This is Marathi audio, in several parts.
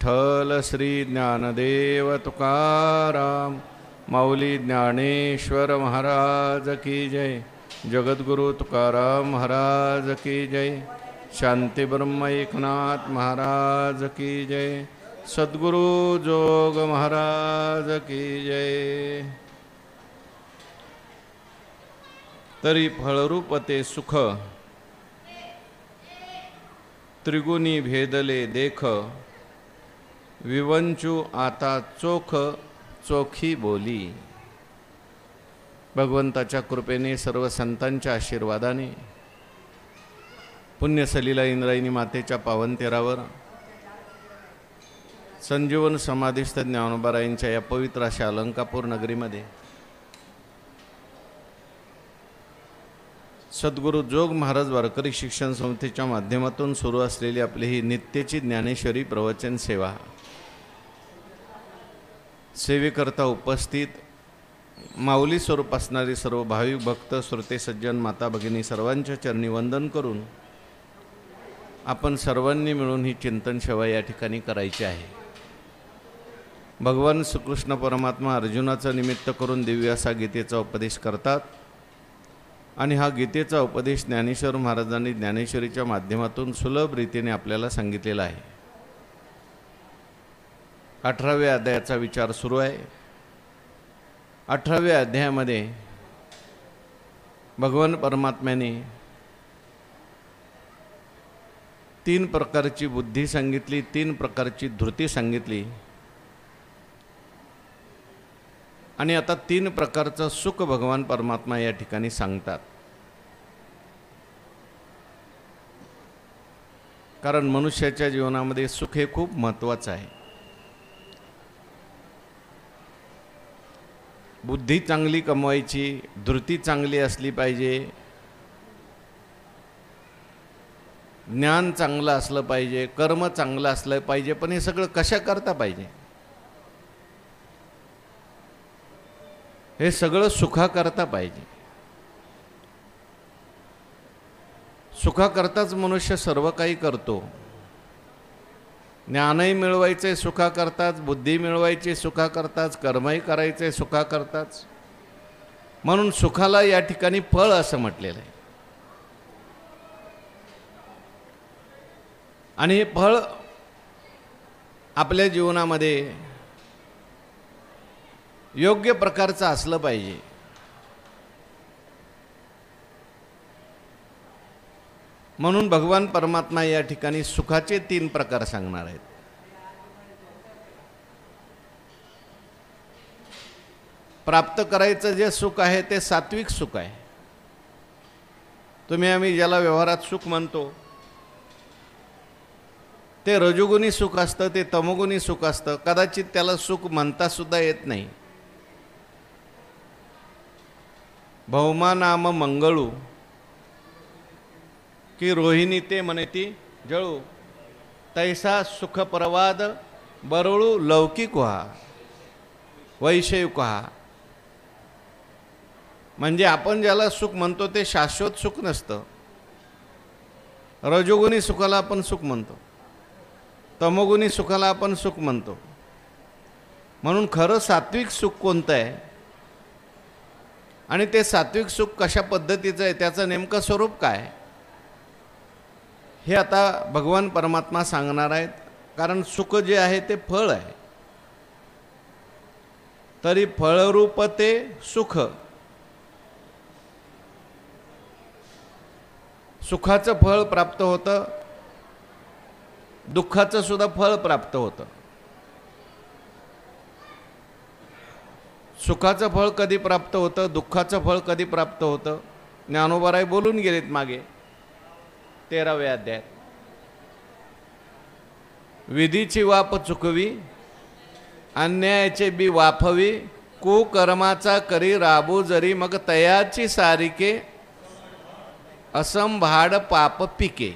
विठ्ठल श्री ज्ञानदेव तुकाराम माऊली ज्ञानेश्वर महाराज की जय। जगद्गुरु तुकाराम महाराज की जय। शांती ब्रह्म एकनाथ महाराज की जय। सद्गुरु जोग महाराज की जय। तरी फळरूप ते सुख त्रिगुणी भेदले देख विवंचू आता चोख चोखी बोली। भगवंताच्या कृपेने सर्व संतांच्या आशीर्वादाने पुण्यसलीला इंद्रायणी मातेच्या पावन तेरावर संजीवन समाधिस्थ ज्ञानोबारायांच्या या पवित्र अशा अलंकापूर नगरीमध्ये सद्गुरु जोग महाराज वारकरी शिक्षण संस्थेच्या माध्यमातून सुरू असलेली आपली ही नित्यची ज्ञानेश्वरी प्रवचन सेवा सेवेकरता उपस्थित माऊली स्वरूप असणारी सर्व भाविक भक्त श्रोते सज्जन माता भगिनी सर्वांच्या चरणी वंदन करून आपण सर्वांनी मिळून ही चिंतन सेवा या ठिकाणी करायची आहे। भगवान श्रीकृष्ण परमात्मा अर्जुनाचा निमित्त करून दिव्य असा गीतेचा उपदेश करतात आणि हा गीतेचा उपदेश ज्ञानेश्वर महाराजांनी ज्ञानेश्वरीच्या माध्यमातून सुलभ रीतीने आपल्याला सांगितलेला आहे। 18व्या अध्यायाचा विचार सुरू आहे। 18व्या अध्यायामध्ये भगवान परमात्म्याने 3 प्रकारची बुद्धी सांगितली, 3 प्रकारची धृती सांगितली आणि आता 3 प्रकारचं सुख भगवान परमात्मा या ठिकाणी सांगतात। कारण मनुष्याच्या जीवनामध्ये सुख हे खूप महत्त्वाचं आहे। बुद्धी चांगली कमवायची, धृती चांगली असली पाहिजे, ज्ञान चांगलं असलं पाहिजे, कर्म चांगलं असलं पाहिजे, पण हे सगळं कशा करता पाहिजे? हे सगळं सुखा करता पाहिजे। सुखा करताच मनुष्य सर्व काही करतो। ज्ञानही मिळवायचे सुखा करताच, बुद्धी मिळवायची सुखा करताच, कर्मही करायचे सुखा करताच। म्हणून सुखाला या ठिकाणी फळ असं म्हटलेलं आहे। आणि हे फळ आपल्या जीवनामध्ये योग्य प्रकारचं असलं पाहिजे। म्हणून भगवान परमात्मा या ठिकाणी सुखाचे 3 प्रकार सांगणार आहेत। प्राप्त करायचं जे सुख आहे ते सात्विक सुख आहे। तुम्ही आम्ही ज्याला व्यवहारात सुख म्हणतो ते रजोगुणी सुख असतं, ते तमोगुणी सुख असतं। कदाचित त्याला सुख म्हणता सुद्धा येत नाही। भौमा नाम मंगळू की रोहिणी ते म्हणती जळू, तैसा सुख प्रवाद बरळू लौकिक व्हा वैषयिक व्हा। म्हणजे आपण ज्याला सुख म्हणतो ते शाश्वत सुख नसतं। रजोगुणी सुखाला आपण सुख म्हणतो, तमोगुणी सुखाला आपण सुख म्हणतो। म्हणून खरं सात्विक सुख कोणतं आहे आणि ते सात्विक सुख कशा पद्धतीचं आहे, त्याचं नेमकं स्वरूप काय, हे आता भगवान परमात्मा सांगणार आहेत। कारण सुख जे आहे ते फळ आहे। तरी फळरूप ते सुख, सुखाचं फळ प्राप्त होतं, दुःखाचं सुद्धा फळ प्राप्त होतं। सुखाचं फळ कधी प्राप्त होतं, दुःखाचं फळ कधी प्राप्त होतं, ज्ञानोबाराय बोलून गेलेत मागे 13व्या अध्यायात। विधीची वाप चुकवी, अन्यायाचे बी वाफवी, कुकर्माचा करी राबू जरी, मग तयाची सारिके असंभाड पाप पिके।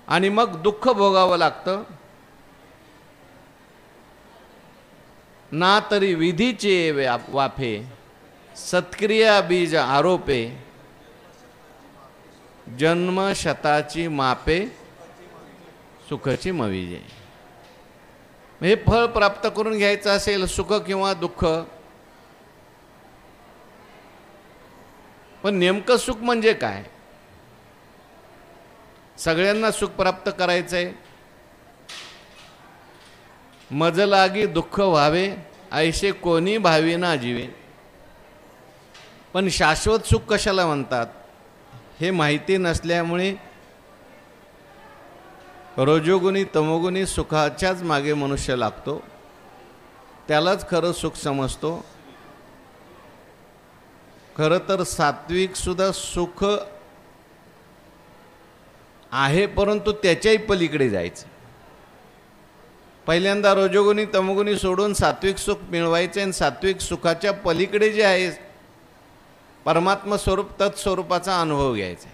आणि मग दुःख भोगावं लागतं। ना तरी विधीचे वाफे, सत्क्रिया बीज आरोपे, जन्म शताची मापे सुखाची मवी जे हे फळ प्राप्त करून घ्यायचं असेल, सुख किंवा दुःख, पण नेमकं सुख म्हणजे काय? सगळ्यांना सुख प्राप्त करायचंय, मज लागी दुःख व्हावे ऐसे कोणी भाविना जीवे. पण शाश्वत सुख कशाला म्हणतात हे माहिती नसल्यामुळे रजोगुणी तमोगुणी सुखाच्याच मागे मनुष्य लागतो, त्यालाच खरं सुख समजतो. खरं तर सात्विक सुद्धा सुख आहे, परंतु त्याच्याही पलीकडे जायचं. पहिल्यांदा रजोगुणी तमोगुणी सोडून सात्विक सुख मिळवायचे आणि सात्विक सुखाच्या पलीकडे जे आहे परमात्मा स्वरूप तत्स्वरूपाचा अनुभव घ्यायचा.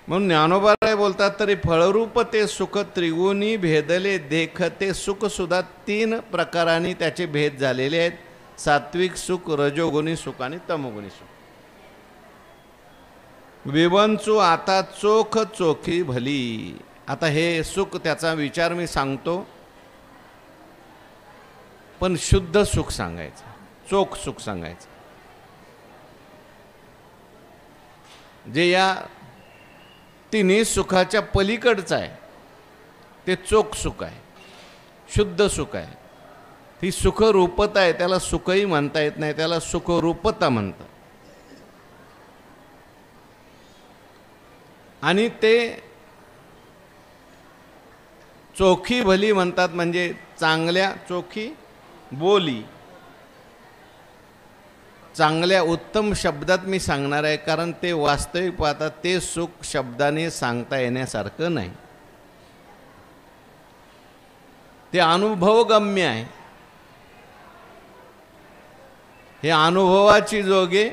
म्हणून ज्ञानोबा बोलतात, तरी फळरूप ते सुख त्रिगुणी भेदले देखते सुख सुद्धा 3 प्रकारांनी त्याचे भेद झालेले आहेत. सात्विक सुख, रजोगुणी सुख आणि तमोगुणी सुख. विवंचू आता चोख चोखी भली. आता हे सुख त्याचा विचार मी सांगतो, पण शुद्ध सुख सांगायचं, चोख सुख सांगायचं. जे या तिन्ही सुखाच्या पलीकडचं आहे ते चोख सुख आहे, शुद्ध सुख आहे. ती सुखरूपता आहे, त्याला सुखही म्हणता येत नाही, त्याला सुखरूपता म्हणतात. आणि ते चोखी भली म्हणतात, म्हणजे चांगल्या चोखी बोली, चांगल्या उत्तम शब्दात मी सांगणार आहे, कारण ते वास्तविक पाहता ते सुख शब्दाने सांगता येण्यासारखं नाही. ते अनुभवगम्य आहे. हे अनुभवाची जोगे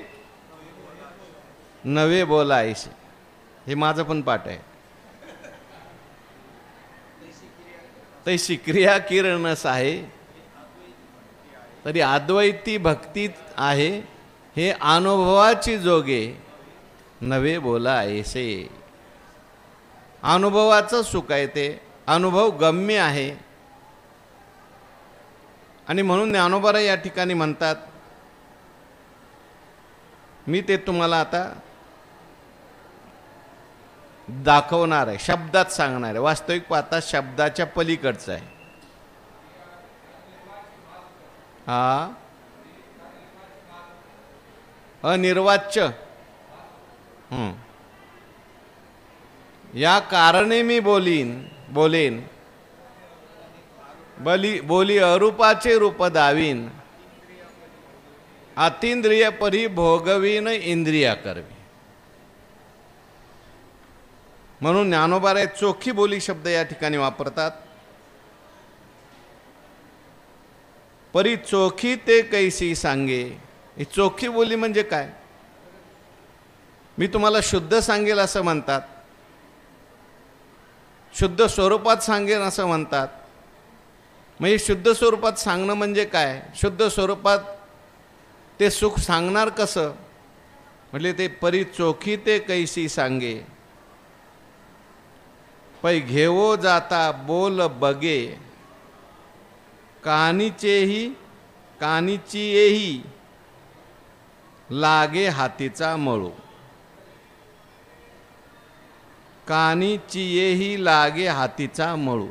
नवे बोलायचे, हे माझं पण पाठ आहे. तैसी क्रिया किरणस आहे, तरी अद्वैती भक्तीत आहे. हे अनुभवाची जोगे नवे बोला ऐसे. अनुभवाचं सुख आहे, ते अनुभव गम्य आहे. आणि म्हणून ज्ञानोबा या ठिकाणी म्हणतात, मी ते तुम्हाला आता दाखवणार आहे, शब्दात सांगणार आहे. वास्तविक पाहता शब्दाच्या पलीकडचं आहे. हा अनिर्वाच्य. या कारणे मी बोलेन बोली अरूपाचे रूप दावीन, अतींद्रिय परी भोगवीन इंद्रिया करवी. म्हणून ज्ञानोबा चोखी बोली शब्द या ठिकाणी वापरतात. परी चोखी ते कैसी सांगे. ही चोखी बोली म्हणजे काय? मी तुम्हाला शुद्ध सांगेल असं म्हणतात, शुद्ध स्वरूपात सांगेन असं म्हणतात. म्हणजे शुद्ध स्वरूपात सांगणं म्हणजे काय? शुद्ध स्वरूपात ते सुख सांगणार कसं? म्हणजे ते परी चोखी ते कैसी सांगे, पै घेवो जाता बोल बगे, कानीचेही लागे हातीचा मळू. कानीचीही लागे हातीचा मळू.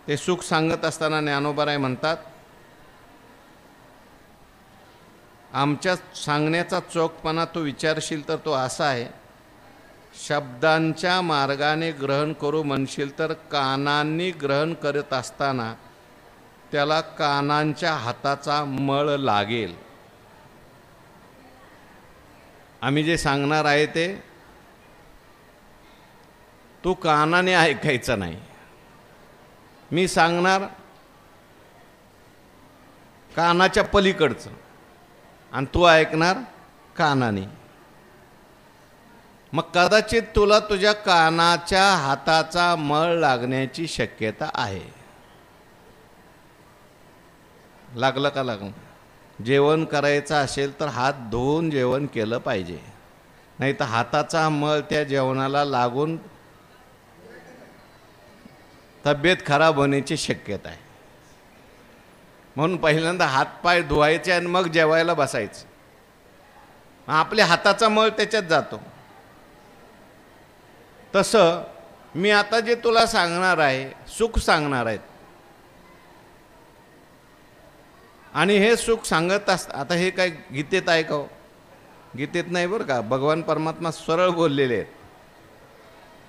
ते सुख सांगत असताना ज्ञानोबा म्हणतात, आमच्या सांगण्याचा चोखपणा तू विचारशील तर तो असा आहे, शब्दांच्या मार्गाने ग्रहण करू म्हणशील तर कानांनी ग्रहण करत असताना त्याला कानांच्या हाताचा मळ लागेल. आम्ही जे सांगणार आहे ते तू कानाने ऐकायचं नाही. मी सांगणार कानाच्या पलीकडचं आणि तू ऐकणार कानाने. मग कदाचित तुला तुझ्या कानाच्या हाताचा मळ लागण्याची शक्यता आहे. लागलं का लागलं? जेवण करायचं असेल तर हात धुवून जेवण केलं पाहिजे. नाही तर हाताचा मळ त्या जेवणाला लागून तब्येत खराब होण्याची शक्यता आहे. म्हणून पहिल्यांदा हातपाय धुवायचे आणि मग जेवायला बसायचं. आपल्या हाताचा मळ त्याच्यात जातो. तसं मी आता जे तुला सांगणार आहे सुख सांगणार आहेत, आणि हे सुख सांगत आता हे काय गीतेत आहे का हो? गीतेत नाही बरं का. भगवान परमात्मा सरळ बोललेले आहेत.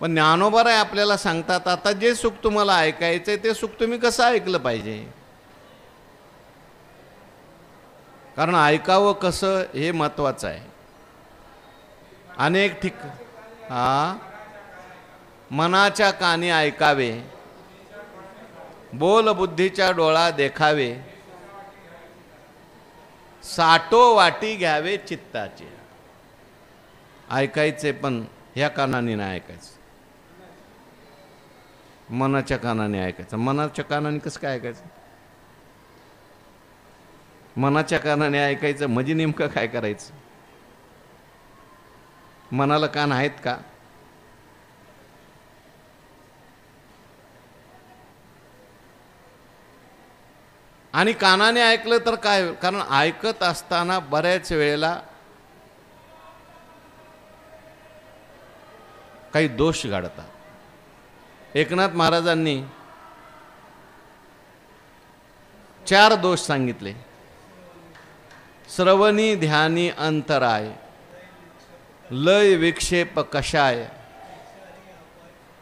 पण ज्ञानोबा आपल्याला सांगतात आता जे सुख तुम्हाला ऐकायचंय ते सुख तुम्ही कसं ऐकलं पाहिजे. कारण ऐकावं कसं हे महत्त्वाचं आहे. अनेक मनाच्या कानी ऐकावे, बोल बुद्धीच्या डोळा देखावे, साठो वाटी घ्यावे चित्ताचे. ऐकायचे पण ह्या कानाने नाही ऐकायचं, मनाच्या कानाने ऐकायचं. मनाच्या कानाने कसं काय ऐकायचं? मनाच्या कानाने ऐकायचं म्हणजे नेमकं काय करायचं? मनाला कान आहेत का? आणि कानाने ऐकलं तर काय? कारण ऐकत असताना बऱ्याच वेळेला काही दोष घडतात. एकनाथ महाराजांनी 4 दोष सांगितले. श्रवणी ध्यानी अंतराय, लय विक्षेप कषाय,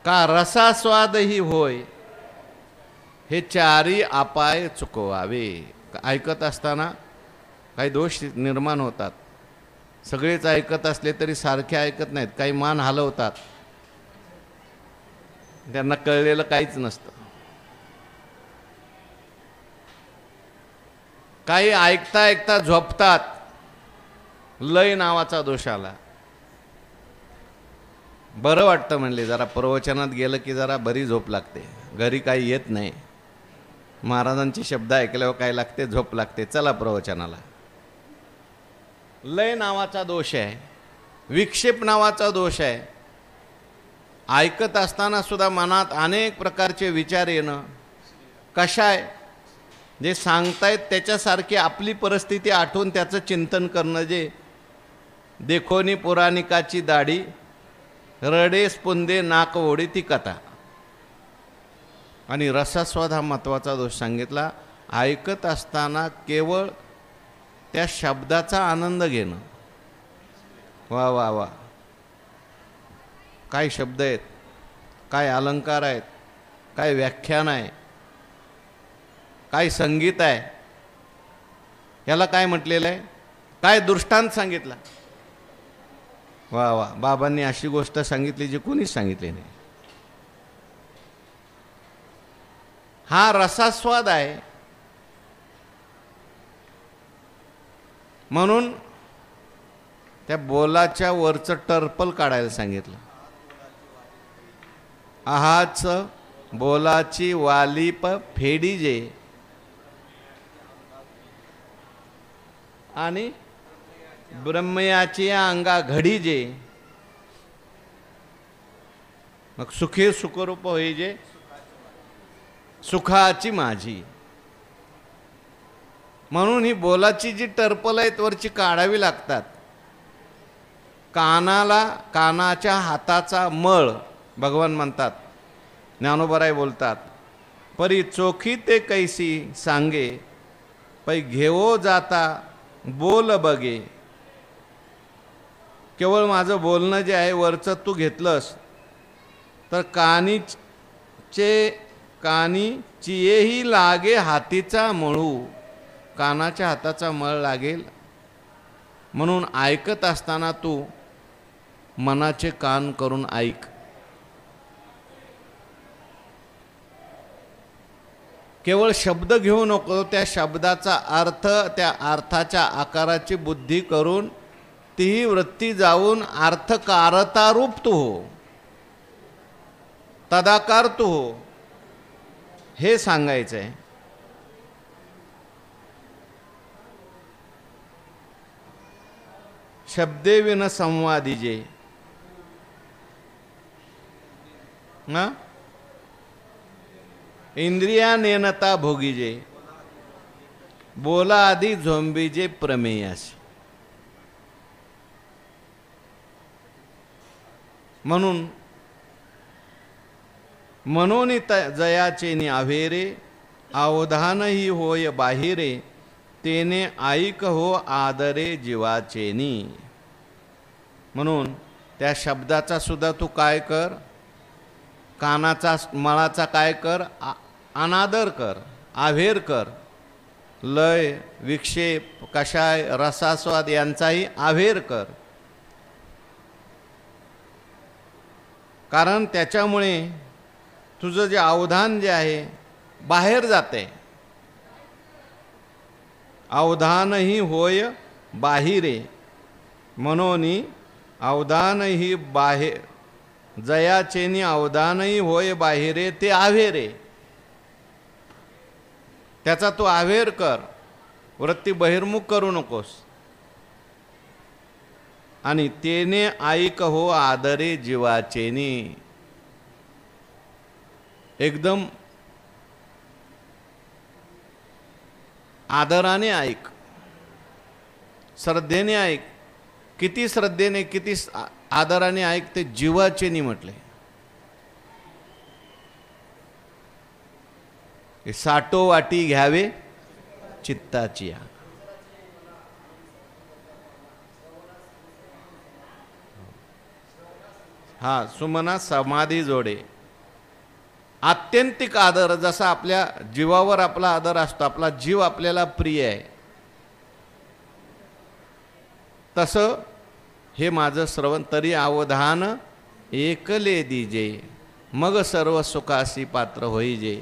का रसास्वादही होय, हे 4ही अपाय चुकवावे. ऐकत असताना काही दोष निर्माण होतात. सगळेच ऐकत असले तरी सारखे ऐकत नाहीत. काही मान हलवतात, त्यांना कळलेलं काहीच नसतं. काही ऐकता ऐकता झोपतात, लय नावाचा दोष आला. बरं वाटतं म्हणले, जरा प्रवचनात गेलं की जरा बरी झोप लागते. घरी काही येत नाही, महाराजांचे शब्द ऐकल्यावर काय लागते? झोप लागते. चला प्रवचनाला. लय नावाचा दोष आहे, विक्षेप नावाचा दोष आहे. ऐकत असताना सुद्धा मनात अनेक प्रकारचे विचार येणं. कशाय? जे सांगतायत त्याच्यासारखी आपली परिस्थिती आठवून त्याचं चिंतन करणं. जे देखोनी पुराणिकाची दाढी, रडे स्पुंदे नाक ओढी ती कथा. आणि रसास्वाद हा महत्त्वाचा दोष सांगितला. ऐकत असताना केवळ त्या शब्दाचा आनंद घेणं. वा वा वा, काय शब्द आहेत, काय अलंकार आहेत, काय व्याख्यान आहे, काय संगीत आहे, याला काय म्हटलेलं आहे, काय दृष्टांत सांगितला. वा वा, बाबांनी अशी गोष्ट सांगितली जी कोणीच सांगितली नाही. हा रसास्वाद आहे. म्हणून त्या बोलाच्या वरचं टर्पल काढायला सांगितलं. आहाच बोलाची वालीप फेडीजे, आणि ब्रह्मयाची अंगा घडीजे, मग सुखे सुखरूप होईजे सुखाची माझी. म्हणून ही बोलाची जी टर्पल आहेत वरची काढावी लागतात. कानाच्या हाताचा मळ भगवान म्हणतात, ज्ञानोबराय बोलतात, परी चोखी ते कैसी सांगे, पै घेवो जाता बोल बगे. केवळ माझं बोलणं जे आहे वरचं तू घेतलंस तर कानीचेही लागे हातीचा मळू. कानाच्या हाताचा मळ लागेल. म्हणून ऐकत असताना तू मनाचे कान करून ऐक. केवळ शब्द घेऊ नको, त्या शब्दाचा अर्थ, त्या अर्थाच्या आकाराची बुद्धी करून तीही वृत्ती जाऊन अर्थकारता तू हो, तदाकार तू हो, हे सांगायचं आहे. शब्दे विन संवादिजे, ना इंद्रिया नेनता भोगीजे, बोला आधी झोंबीजे प्रमेयास. म्हणून मनोनी जयाचेनी आव्हेरे, अवधानही होय बाहिरे, तेने ऐक हो आदरे जीवाचेनी. म्हणून त्या शब्दाचा सुद्धा तू काय कर, कानाचा मळाचा काय कर, अनादर कर, आव्हेर कर. लय विक्षेप कषाय रसास्वाद यांचाही आव्हेर कर. कारण त्याच्यामुळे तुझं जे अवधान जे आहे बाहेर जाते. अवधानही होय बाहिरे, मनोनी अवधानही बाहेर, जयाचेनी अवधानही होय बाहिरे, ते आव्हेरे. त्याचा तू आव्हेर कर, वृत्ती बहिर्मुख करू नकोस. आणि तेने ऐक हो आदरे जीवाचेनी, एकदम आदराने ऐक, श्रद्धेने ऐक. किती श्रद्धेने किती आदराने ऐक ते जीवाचेनी म्हटले. साठो वाटी घ्यावे चित्ताची. हा सुमना समाधी जोडे. आत्यंतिक आदर, जसा आपल्या जीवावर आपला आदर असतो, आपला जीव आपल्याला प्रिय आहे, तसं हे माझं श्रवण तरी अवधान एकले दीजे, मग सर्व सुखासी पात्र होईजे.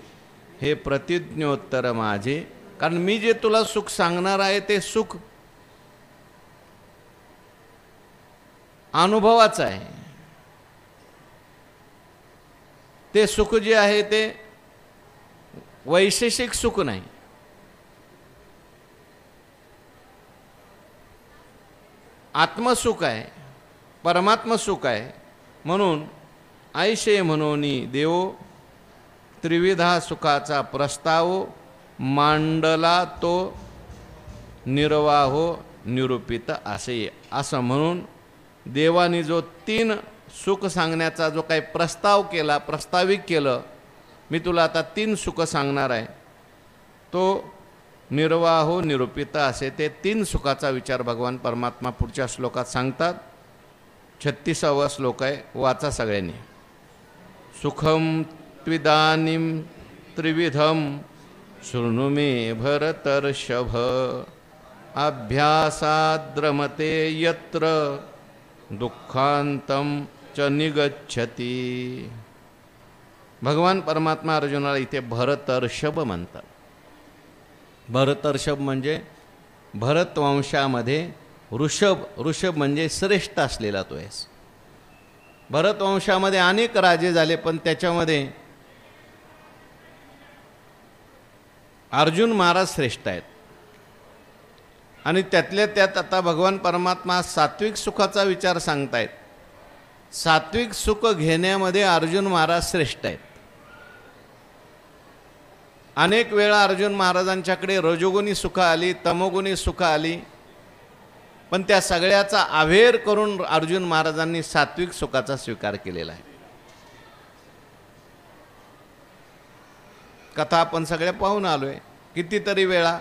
हे प्रतिज्ञोत्तर माझे. कारण मी जे तुला सुख सांगणार आहे ते सुख अनुभवाचं आहे. ते सुख जे आहे ते वैशेषिक सुख नाही. आत्मसुख आहे, परमात्म सुख आहे. म्हणून ऐशे म्हणोनी देव त्रिविधा सुखाचा प्रस्ताव, मांडला तो निर्वाहो निरूपित असे. असं म्हणून देवाने जो तीन सुख सांगण्याचा जो काही प्रस्ताव केला, प्रस्ताविक केलं, मी तुला आता तीन सुख सांगणार आहे, तो निर्वाहो निरूपित असे. ते तीन सुखाचा विचार भगवान परमात्मा पुढच्या श्लोकात सांगतात. 36वा श्लोक आहे, वाचा सगळ्यांनी. सुखम त्विदानीं त्रिविधम शृणु मे भरतर्षभ, अभ्यासाद्रमते यत्र दुःखांतम च निगच्छति. भगवान परमात्मा अर्जुनाला इथे भरतर्षभ म्हणतात. भरतर्षभ म्हणजे भरत वंशामध्ये ऋषभ. ऋषभ म्हणजे श्रेष्ठ असलेला तो आहेस. भरत वंशामध्ये अनेक राजे झाले, पण त्याच्यामध्ये अर्जुन महाराज श्रेष्ठ आहेत. आणि त्यातल्या त्यात आता भगवान परमात्मा सात्विक सुखाचा विचार सांगतायत. सात्विक सुख घेण्यामध्ये अर्जुन महाराज श्रेष्ठ आहेत. अनेक वेळा अर्जुन महाराजांच्याकडे रजोगुणी सुख आली, तमोगुणी सुख आली, पण त्या सगळ्याचा आव्हेर करून अर्जुन महाराजांनी सात्विक सुखाचा स्वीकार केलेला आहे. कथा आपण सगळ्या पाहून आलोय कितीतरी वेळा.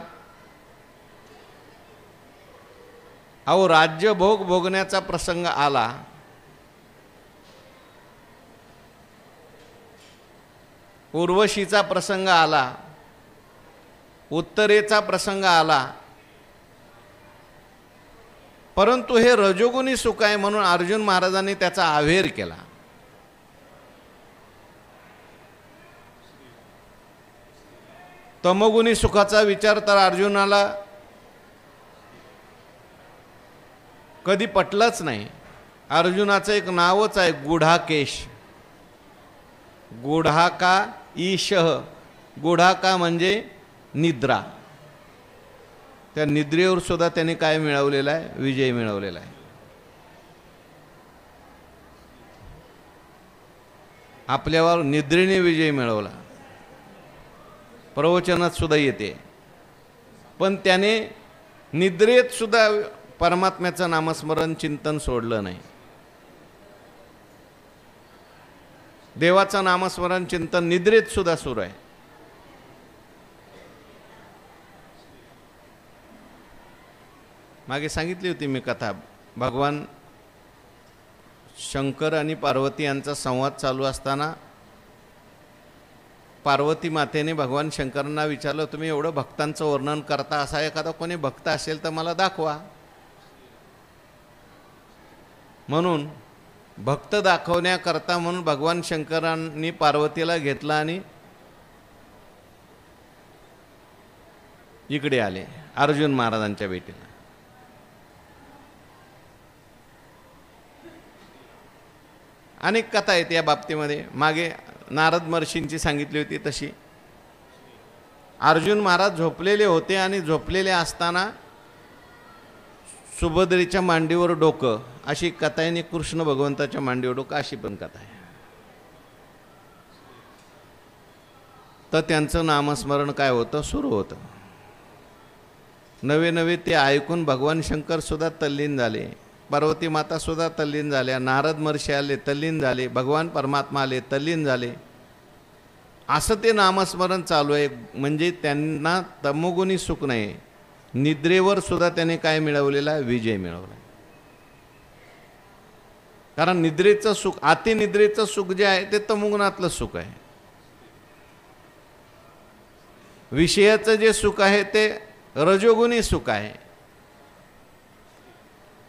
अहो, राज्यभोग भोगण्याचा प्रसंग आला, उर्वशीचा प्रसंग आला, उत्तरेचा प्रसंग आला, परंतु हे रजोगुणी सुख आहे म्हणून अर्जुन महाराजांनी त्याचा आव्हेर केला. तमोगुणी सुखाचा विचार तर अर्जुनाला कधी पटलाच नाही. अर्जुनाचं एक नावच आहे गुढाकेश. गुढाका ईशः. गुढाका म्हणजे निद्रा. त्या निद्रेवर सुद्धा त्याने काय मिळवलेला आहे? विजय मिळवलेला आहे. आपल्यावर निद्रेने विजय मिळवला, प्रवचनात सुद्धा येते. पण त्याने निद्रेत सुद्धा परमात्म्याचं नामस्मरण चिंतन सोडलं नाही. देवाचं नामस्मरण चिंतन निद्रेत सुद्धा सुरू आहे. मागे सांगितली होती मी कथा. भगवान शंकर आणि पार्वती यांचा संवाद चालू असताना पार्वती मातेने भगवान शंकरांना विचारलं, तुम्ही एवढं भक्तांचं वर्णन करता, असा एखादा कोणी भक्त असेल तर मला दाखवा. म्हणून भक्त दाखवण्याकरता म्हणून भगवान शंकरांनी पार्वतीला घेतला आणि इकडे आले अर्जुन महाराजांच्या भेटीला. अनेक कथा आहेत या बाबतीमध्ये. मागे नारद महर्षींची सांगितली होती तशी. अर्जुन महाराज झोपलेले होते आणि झोपलेले असताना सुभद्रेच्या मांडीवर डोकं, अशी कथा आहे. आणि कृष्ण भगवंताच्या मांडीवर डोकं, अशी पण कथा आहे. तर त्यांचं नामस्मरण काय होतं, सुरू होतं. नवे नवे ते ऐकून भगवान शंकर सुद्धा तल्लीन झाले, पार्वती माता सुद्धा तल्लीन झाल्या, नारद महर्षी आले तल्लीन झाले, भगवान परमात्मा आले तल्लीन झाले. असं ते नामस्मरण चालू आहे. म्हणजे त्यांना तमोगुणी सुख नाही, निद्रेवर सुद्धा त्याने काय मिळवलेला, विजय मिळवला. कारण निद्रेचं सुख, अतिनिद्रेचं सुख जे आहे ते तमोगुणातलं सुख आहे. विषयाचं जे सुख आहे ते रजोगुणी सुख आहे.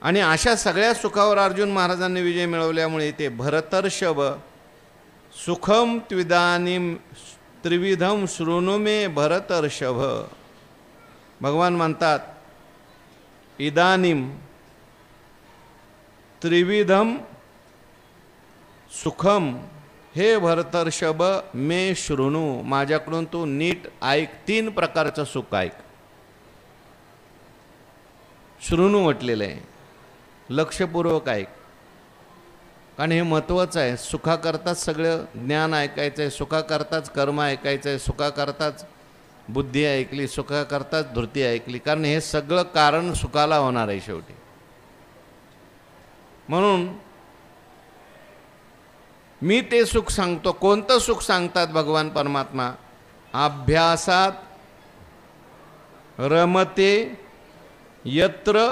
आणि अशा सगळ्या सुखावर अर्जुन महाराजांनी विजय मिळवल्यामुळे ते भरतर्षभ सुखम त्विदानीम त्रिविधम शृणु मे भरतर्षभ. भगवान म्हणतात, इदानीम त्रिविधम सुखम, हे भरतर्षभ मे शृणु, माझ्याकडून तू नीट ऐक. 3 प्रकारचं सुख ऐक. शृणु म्हटलेलं आहे, लक्षपूर्वक ऐक. कारण हे महत्त्वाचं आहे. सुखाकरताच सगळं ज्ञान ऐकायचं आहे, सुखाकरताच कर्म ऐकायचं आहे, सुखाकरताच बुद्धी ऐकली, सुखाकरताच धृती ऐकली. कारण हे सगळं कारण सुखाला होणार आहे शेवटी. म्हणून मी ते सुख सांगतो. कोणतं सुख सांगतात भगवान परमात्मा? अभ्यासात रमते यत्र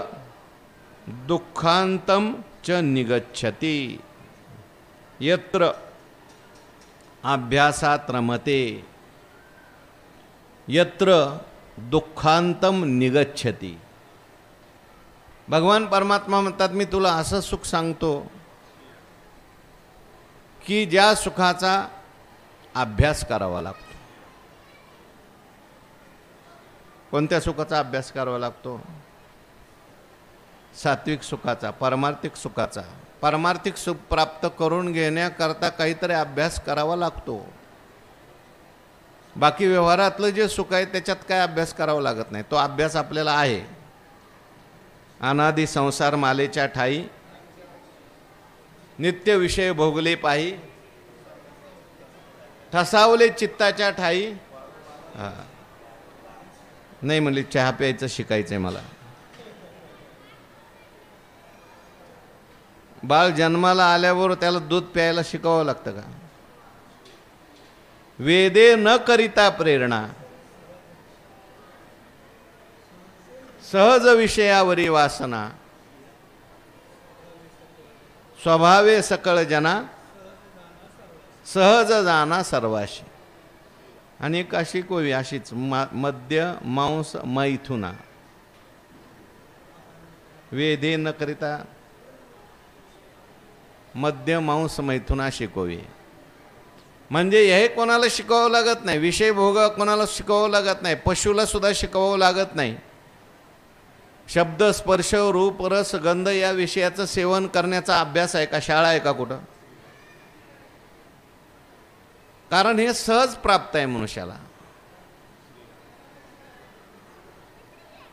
दुःखांतम च निगच्छति. यत्र अभ्यासात रमते यत्र दुःखांतम निगच्छति. भगवान परमात्मा म्हणतात, मी तुला असं सुख सांगतो की ज्या सुखाचा अभ्यास करावा लागतो. कोणत्या सुखाचा अभ्यास करावा लागतो? सात्विक सुखाचा, परमार्थिक सुखाचा. परमार्थिक सुख प्राप्त करून घेण्याकरता काहीतरी अभ्यास करावा लागतो. बाकी व्यवहारातलं जे सुख आहे त्याच्यात काय अभ्यास करावा लागत नाही. तो अभ्यास आपल्याला आहे. अनादि संसार मालेच्या ठाई नित्य विषय भोगले पाही, ठसावले चित्ताच्या ठाई. नाही म्हणले चहा प्यायचं शिकायचंय मला. बाळ जन्माला आल्यावर त्याला दूध प्यायला शिकवावं लागतं का? वेदे न करिता प्रेरणा, सहज विषयावरी वासना, स्वभावे सकळ जना, सहज जाना सर्वाशी. आणि एक अशी कोवी अशीच मद्य मांस मैथुना, वेदे न करिता मद्य मांस मैथुना शिकवी. म्हणजे हे कोणाला शिकवावं लागत नाही. विषय भोग कोणाला शिकवावं लागत नाही. पशुला सुद्धा शिकवावं लागत नाही. शब्द स्पर्श रूप रस गंध या विषयाचं सेवन करण्याचा अभ्यास आहे का? शाळा आहे का कुठं? कारण हे सहज प्राप्त आहे मनुष्याला.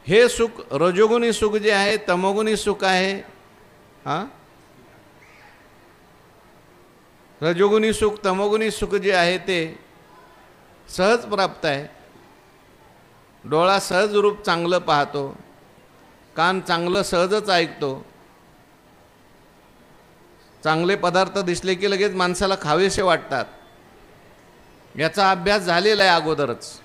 हे सुख रजोगुणी सुख जे आहे, तमोगुणी सुख आहे. रजोगुणी सुख तमोगुणी सुख जे आहे ते सहज प्राप्त आहे. डोळा सहज रूप चांगलं पाहतो, कान चांगलं सहजच ऐकतो, चांगले पदार्थ दिसले की लगेच माणसाला खावेसे वाटतात. याचा अभ्यास झालेला आहे अगोदरच.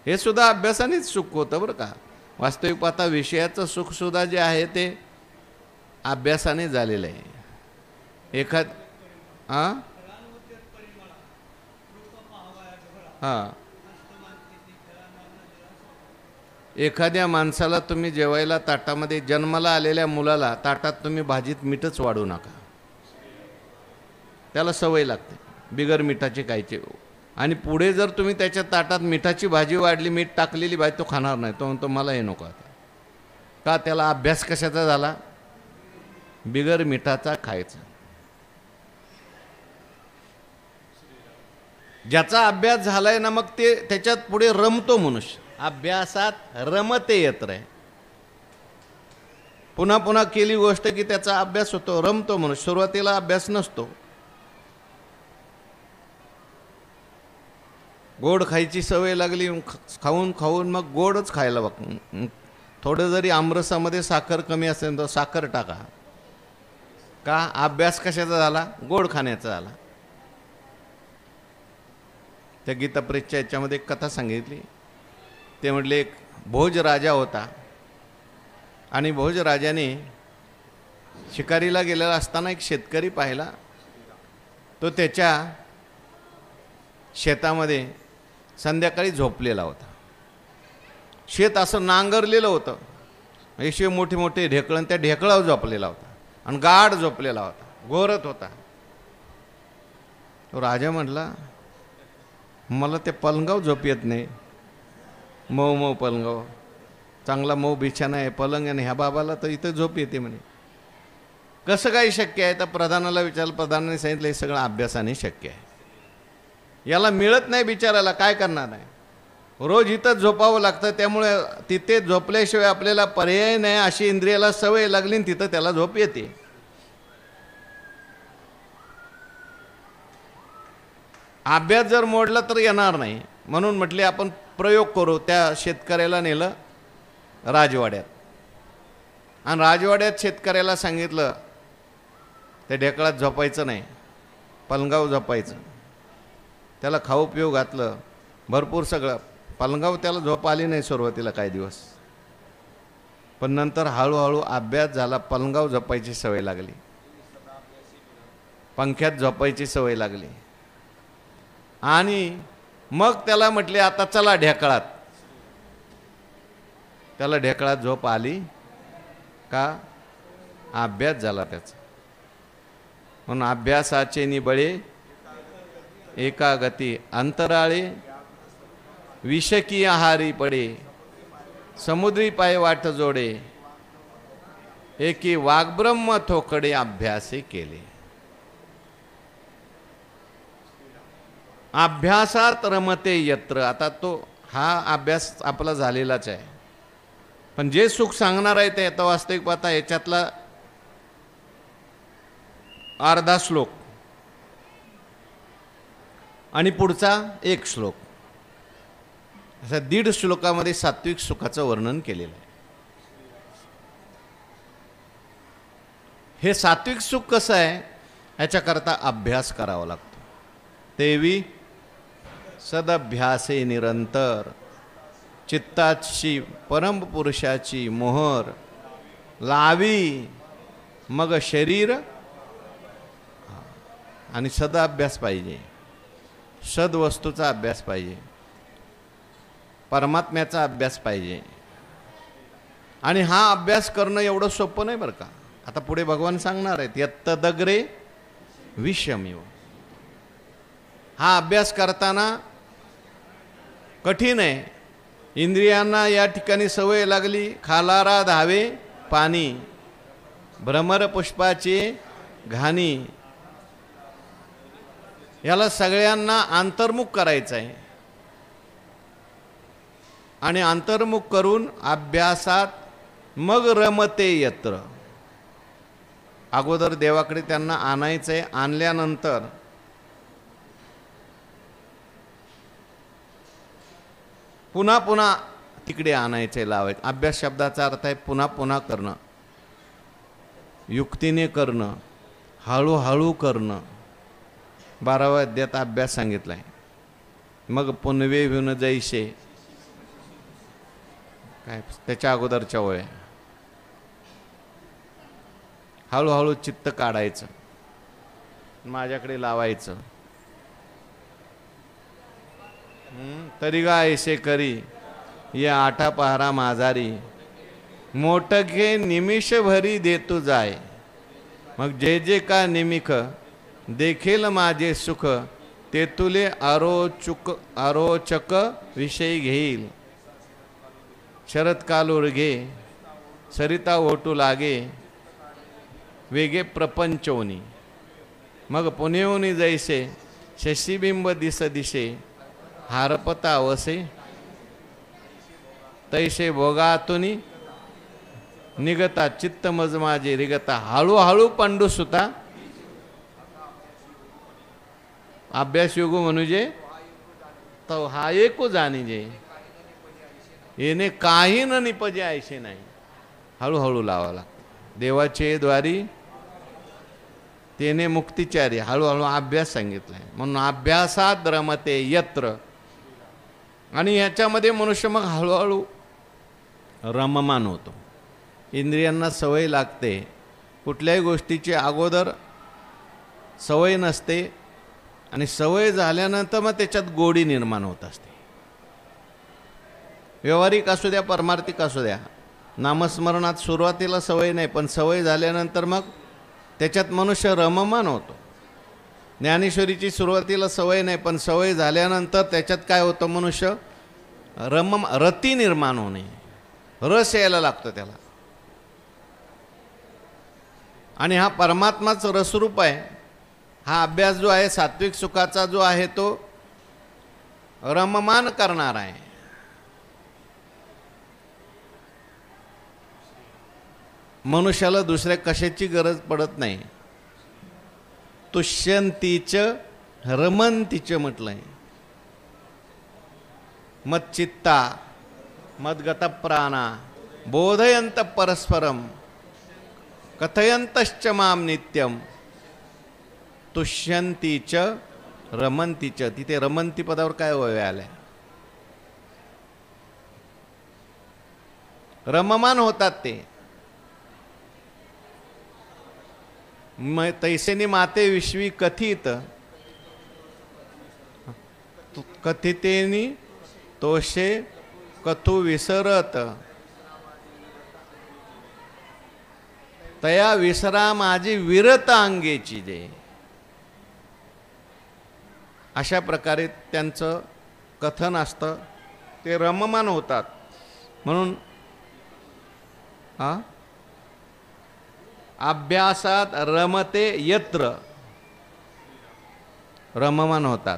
हे सुद्धा अभ्यासानेच सुख होतं बरं का. वास्तविक पाहता विषयाचं सुखसुद्धा जे आहे ते अभ्यासाने झालेलं आहे. एखाद्या माणसाला तुम्ही जेवायला ताटामध्ये, जन्माला आलेल्या मुलाला ताटात तुम्ही भाजीत मीठच वाढू नका, त्याला सवय लागते बिगर मिठाची खायची. आणि पुढे जर तुम्ही त्याच्या ताटात मिठाची भाजी वाढली, मीठ टाकलेली भाजी, तो खाणार नाही. तो म्हणतो मला हे नको आता. का? त्याला अभ्यास कशाचा झाला? बिगर मिठाचा खायचा. ज्याचा अभ्यास झालाय ना, मग ते त्याच्यात पुढे रमतो मनुष्य. अभ्यासात रमते यत्र आहे. पुन्हा पुन्हा केली गोष्ट की त्याचा अभ्यास होतो, रमतो मनुष्य. सुरुवातीला अभ्यास नसतो. गोड खायची सवय लागली, खाऊन खाऊन मग गोडच खायला बघ. थोडं जरी आमरसामध्ये साखर कमी असेल तर साखर टाका. का? अभ्यास कशाचा झाला? गोड खाण्याचा झाला. त्या गीताप्रेसच्या याच्यामध्ये एक कथा सांगितली. ते म्हटले एक भोज राजा होता आणि भोज राजाने शिकारीला गेलेला असताना एक शेतकरी पाहिला. तो त्याच्या शेतामध्ये संध्याकाळी झोपलेला होता. शेत असं नांगरलेलं होतं, असे मोठे मोठे ढेकळं, त्या ढेकळावर झोपलेला होता आणि गाढ झोपलेला होता, घोरत होता. तो राजा म्हटला, मला ते पलंगाव झोप येत नाही. मऊ मऊ पलंगाव, चांगला मऊ बिछाना आहे, पलंग आहे. ह्या बाबाला तर इथं झोप येते म्हणे. कसं काही शक्य आहे? तर प्रधानाला विचारलं. प्रधानाने सांगितलं हे सगळं अभ्यासाने शक्य आहे. याला मिळत नाही बिचाराला, काय करणार आहे? रोज इथंच झोपावं लागतं. त्यामुळे तिथे झोपल्याशिवाय आपल्याला पर्याय नाही, अशी इंद्रियाला सवय लागली, तिथं त्याला झोप येते. अभ्यास जर मोडला तर येणार नाही. म्हणून म्हटले आपण प्रयोग करू. त्या शेतकऱ्याला नेलं राजवाड्यात आणि राजवाड्यात शेतकऱ्याला सांगितलं त्या ढेकळात झोपायचं नाही, पलंगाव झोपायचं. त्याला खाऊ पिऊ घातलं भरपूर सगळं. पलंगाव त्याला झोप आली नाही सुरुवातीला काही दिवस, पण नंतर हळूहळू अभ्यास झाला. पलंगाव झोपायची सवय लागली, पंख्यात झोपायची सवय लागली. आणि मग त्याला म्हटले आता चला ढेकळात. त्याला ढेकळात झोप आली. का? अभ्यास झाला त्याचा. म्हणून अभ्यासाचे निबळे एकागती, अंतराळे विषकी आहारी पडे, समुद्री पाय वाट जोडे, एकी वाग्ब्रह्म थोकडे अभ्यासे केले. अभ्यासात रमते यत्र. आता तो हा अभ्यास आपला झालेलाच आहे, पण जे सुख सांगणार आहे ते आता वास्तविक पाहता याच्यातला अर्धा श्लोक आणि पुढचा एक श्लोक, असा 1.5 श्लोकामध्ये सात्विक सुखाचं वर्णन केलेलं आहे. हे सात्विक सुख कसं आहे याच्याकरता अभ्यास करावा लागतो. तेवी सदभ्यासे निरंतर चित्ताची परमपुरुषाची मोहर लावी, मग शरीर आणि सदाभ्यास पाहिजे. सद्वस्तूचा अभ्यास पाहिजे, परमात्म्याचा अभ्यास पाहिजे. आणि हा अभ्यास करणं एवढं सोपं नाही बरं का. आता पुढे भगवान सांगणार आहेत यत्तदग्रे विषमिव. हा अभ्यास करताना कठीण आहे. इंद्रियांना या ठिकाणी सवय लागली, खालारा धावे पाणी, भ्रमर पुष्पाचे घाणी. याला सगळ्यांना अंतर्मुख करायचं आहे आणि अंतर्मुख करून अभ्यासात मग रमते यत्र. अगोदर देवाकडे त्यांना आणायचं आहे, आणल्यानंतर पुन्हा पुन्हा तिकडे आणायचं आहे, लावायचं. अभ्यास शब्दाचा अर्थ आहे पुन्हा पुन्हा करणं, युक्तीने करणं, हळूहळू करणं. 12व्या अध्यायात अभ्यास सांगितला आहे. मग पुनवे विन जैसे काय त्याच्या अगोदरच्या ओळ्या. हळूहळू चित्त काढायचं, माझ्याकडे लावायचं. तरी गा ऐसे करी या आठा पहारा माझारी, मोटके निमिष भरी देतू जाय. मग जे जे का निमिख देखेल माझे सुख, ते तुले आरोचक विषयी घेईल. शरत्काल उर्गे सरिता ओटू लागे, वेगे प्रपंचोनी. मग पुण्योनी जैसे शशीबिंब दिस दिशे, हारपता अवसे तैसे भोगातुनी निगता चित्त मज माझे रिगता. हळूहळू पंडू सुता अभ्यास योगू म्हणूजे तो हा एको जाणीजे, येणे काही न निपजे ऐसे नाही. हळूहळू लावा लागतं. देवाचे द्वारी तेने मुक्तिचारी. हळूहळू अभ्यास सांगितलाय. म्हणून अभ्यासात रमते यत्र. आणि ह्याच्यामध्ये मनुष्य मग हळूहळू रममान होतो. इंद्रियांना सवय लागते. कुठल्याही गोष्टीची अगोदर सवय नसते आणि सवय झाल्यानंतर मग त्याच्यात गोडी निर्माण होत असते. व्यावहारिक असू द्या, परमार्थिक असू द्या. नामस्मरणात सुरुवातीला सवय नाही, पण सवय झाल्यानंतर मग त्याच्यात मनुष्य रममान होतो. ज्ञानेश्वरीची सुरुवातीला सवय नाही, पण सवय झाल्यानंतर त्याच्यात काय होतं, मनुष्य रती निर्माण होणे, रस यायला लागतो त्याला. आणि हा परमात्माच रसरूप आहे. हा अभ्यास जो आहे सात्विक सुखाचा जो आहे तो रममान करणार आहे. मनुष्याला दुसऱ्या कशाची गरज पडत नाही. तुष्यंतीच रमंतीच म्हटलंय. मच्चित्ता मद्गत प्राणा बोधयंत परस्परम कथयंतश्च माम नित्यम. तुष्यंतीच रमंतीच. तिथे रमंती पदावर काय वय आलंय? रममान होतात ते. तैसेनी माते विश्वी कथित कथितेनी तोषे कथू विसरत. तया विसरा माझी विरत अंगेची जे. अशा प्रकारे त्यांचं कथन असतं. ते रममान होतात. म्हणून अभ्यासात रमते यत्र, रममान होतात.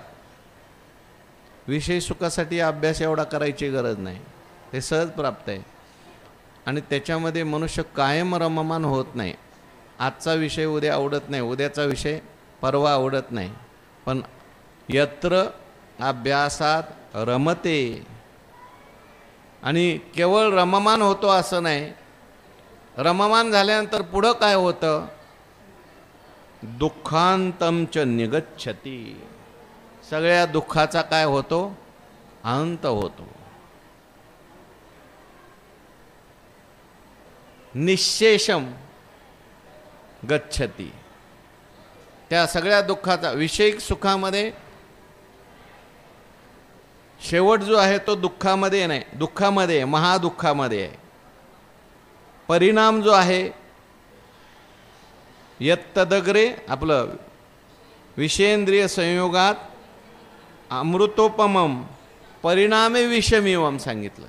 विषय सुखासाठी अभ्यास एवढा करायची गरज नाही, ते सहज प्राप्त आहे. आणि त्याच्यामध्ये मनुष्य कायम रममान होत नाही. आजचा विषय उद्या आवडत नाही, उद्याचा विषय परवा आवडत नाही. पण यत्र अभ्यासात रमते. आणि केवळ रममान होतो असं नाही. रममान झाल्यानंतर पुढं काय होतं? दुःखांतमच निगच्छती. सगळ्या दुःखाचा काय होतो? अंत होतो. निशेषम गच्छती. त्या सगळ्या दुःखाचा विषयिक सुखामध्ये शेवट जो आहे तो दुःखामध्ये नाही, दुःखामध्ये, महादुःखामध्ये आहे. परिणाम जो आहे यत्तदग्रे आपलं विषयेंद्रिय संयोगात अमृतोपमम परिणामे विषमिवम सांगितलं.